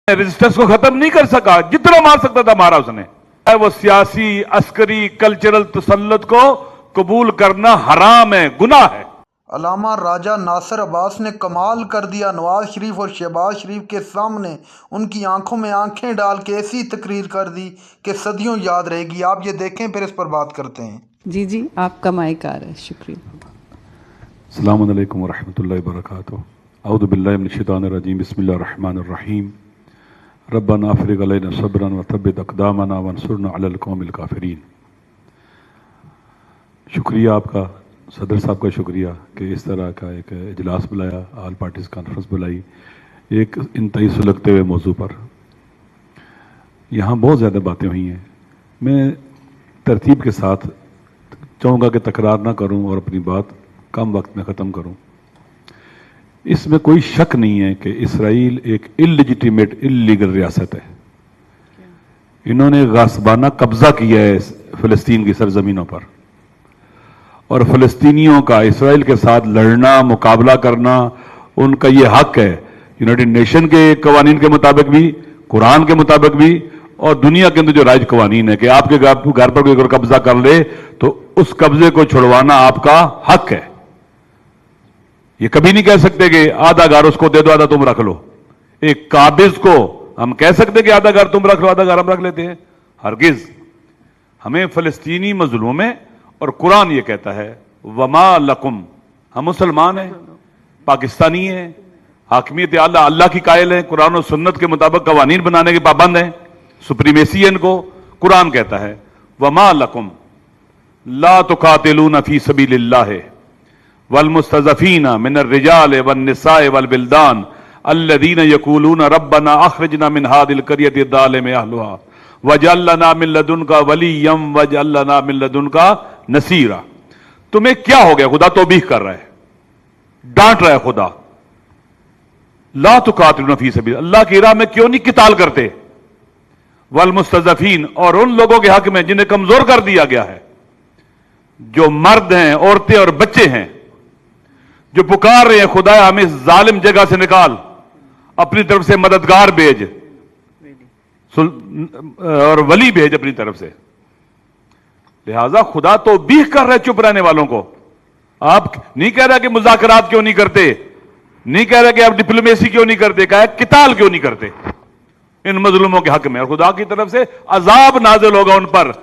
Resistance को खत्म नहीं कर सका, जितना मार सकता था मारा उसने। वो सियासी, अस्करी, कल्चरल तसल्लुत को कबूल करना हराम है, गुनाह है। अल्लामा राजा नासिर अब्बास ने कमाल कर दिया। नवाज शरीफ और शहबाज शरीफ के सामने उनकी आंखों में आंखें डाल के ऐसी तकरीर कर दी कि सदियों याद रहेगी। आप ये देखें, फिर इस पर बात करते हैं। जी आपका माइक आ रहा है। शुक्रिया। अस्सलामु अलैकुम व रहमतुल्लाहि व बरकातुहू। अऊज़ु बिल्लाहि मिनश शैतानिर रजीम। बिस्मिल्लाहिर रहमानिर रहीम। रब्बना अफ़रिग़ अलैना सब्रन व थब्बित अक़दामना वंसुरना अलल क़ौमिल काफ़िरीन। शुक्रिया आपका, सदर साहब का शुक्रिया कि इस तरह का एक इजलास बुलाया, ऑल पार्टीज़ कॉन्फ्रेंस बुलाई एक इंतहाई सुलगते हुए मौजू पर। यहाँ बहुत ज़्यादा बातें हुई हैं। मैं तरतीब के साथ चाहूँगा कि तकरार ना करूँ और अपनी बात कम वक्त में ख़त्म करूँ। इसमें कोई शक नहीं है कि इसराइल एक इल्लेजिटिमेट, इल्लीगल रियासत है। इन्होंने गासबाना कब्जा किया है फ़लस्तीन की सरजमीनों पर, और फ़लस्तीनियों का इसराइल के साथ लड़ना, मुकाबला करना उनका ये हक है, यूनाइटेड नेशन के कवानीन के मुताबिक भी, कुरान के मुताबिक भी, और दुनिया के अंदर जो राज कवानीन है कि आपके घर पर कोई अगर कब्जा कर ले तो उस कब्जे को छुड़वाना आपका हक है। ये कभी नहीं कह सकते कि आधा घर उसको दे दो, आधा तुम रख लो। एक काबिज को हम कह सकते कि आधा घर तुम रख लो, आधा घर हम रख लेते हैं? हरगिज। हमें फ़लस्तीनी मजलूम में, और कुरान ये कहता है वमा लकुम, हम मुसलमान हैं, पाकिस्तानी हैं, हाकिमियत आला अल्लाह की कायल हैं, कुरान और सुन्नत के मुताबिक कवानीन बनाने के पाबंद हैं, सुप्रीमेसी है इनको। कुरान कहता है वमा लकुम ला तुकातिलूना फी सबीलिल्लाह वल मुस्तज़फ़ीना मिनर रिजाल वन निसाए वल बिल्दान अल्लज़ीना यक़ूलूना रब्बना अख़रिजना मिन हादिल क़रियति ज़ालिमि अहलुहा वजअल लना मिन लदुनका वलिय्यम वजअल लना मिन लदुनका नसीरा। तुम्हें क्या हो गया? खुदा तौबीह कर रहा है, डांट रहा है खुदा। ला तुकातिलूना फी सबील, अल्लाह की राह में क्यों नहीं किताल करते? वल मुस्तज़फ़ीन, और उन लोगों के हक में जिन्हें कमजोर कर दिया गया है, जो मर्द हैं, औरतें और बच्चे हैं, जो पुकार रहे हैं खुदा हमें इस जालिम जगह से निकाल, अपनी तरफ से मददगार भेज और वली भेज अपनी तरफ से। लिहाजा खुदा तो बीख कर रहे चुप रहने वालों को। आप नहीं कह रहे कि मुज़ाकरात क्यों नहीं करते, नहीं कह रहे कि आप डिप्लोमेसी क्यों नहीं करते, कहा किताल क्यों नहीं करते इन मजलूमों के हक में। और खुदा की तरफ से अजाब नाजिल होगा उन पर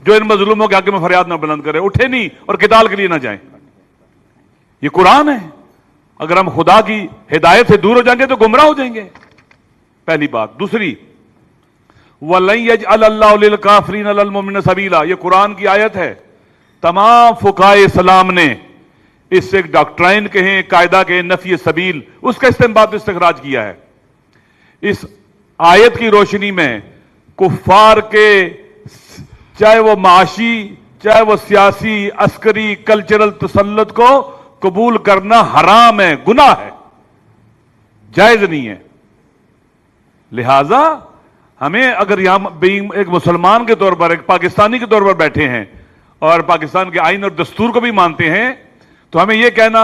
जो इन मजलूमों के हक में फरियाद ना बुलंद करे, उठे नहीं और किताल के लिए ना जाए। ये कुरान है। अगर हम खुदा की हिदायत से दूर हो जाएंगे तो गुमराह हो जाएंगे, पहली बात। दूसरी, वलन यजअल अल्लाहु लिल काफिरीन अलल मुमिनीन सबीला, ये कुरान की आयत है। तमाम फुकाए इस्लाम ने इससे एक डॉक्ट्राइन कहें, कायदा के नफी सबील, उसका इस्तेमाल इस्तिखराज किया है। इस आयत की रोशनी में कुफ्फार के, चाहे वो माशी, चाहे वो सियासी, अस्करी, कल्चरल तसल्लुत को कबूल करना हराम है, गुनाह है, जायज नहीं है। लिहाजा हमें, अगर यहां एक मुसलमान के तौर पर, एक पाकिस्तानी के तौर पर बैठे हैं और पाकिस्तान के आइन और दस्तूर को भी मानते हैं, तो हमें यह कहना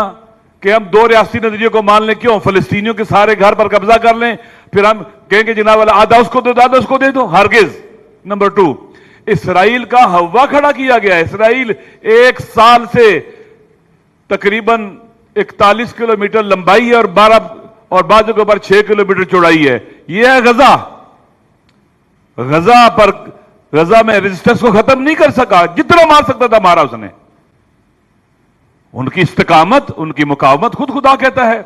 कि हम दो रियासती नजरिए को मान लें, क्यों? फलस्तीनियों के सारे घर पर कब्जा कर लें, फिर हम कहेंगे जनाब वाला आधा उसको दो, आधा उसको दे दो, हरगिज। नंबर 2, इसराइल का हवा खड़ा किया गया है। इसराइल एक साल से तकरीबन 41 किलोमीटर लंबाई है और 12 और बाजू के ऊपर 6 किलोमीटर चौड़ाई है। यह है गजा। गजा पर, गजा में रेजिस्टेंस को खत्म नहीं कर सका, जितना मार सकता था मारा उसने। उनकी इस्तिकामत, उनकी मुकावमत खुद खुदा कहता है।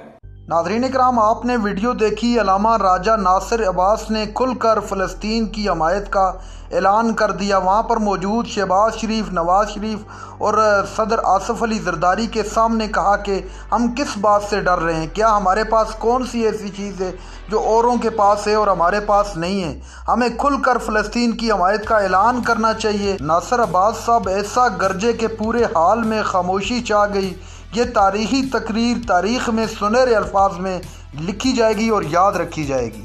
नाज़रीन इकराम, आपने वीडियो देखी। अल्लामा राजा नासिर अब्बास ने खुलकर फ़लस्तीन की हमायत का ऐलान कर दिया। वहाँ पर मौजूद शहबाज शरीफ, नवाज शरीफ और सदर आसिफ अली ज़रदारी के सामने कहा कि हम किस बात से डर रहे हैं, क्या हमारे पास कौन सी ऐसी चीज़ है जो औरों के पास है और हमारे पास नहीं है। हमें खुलकर फ़लस्तीन की हमायत का ऐलान करना चाहिए। नासिर अब्बास साहब ऐसा गरजे के पूरे हाल में खामोशी छा गई। ये तारीख़ी तकरीर तारीख़ में सुनहरे अल्फाज में लिखी जाएगी और याद रखी जाएगी।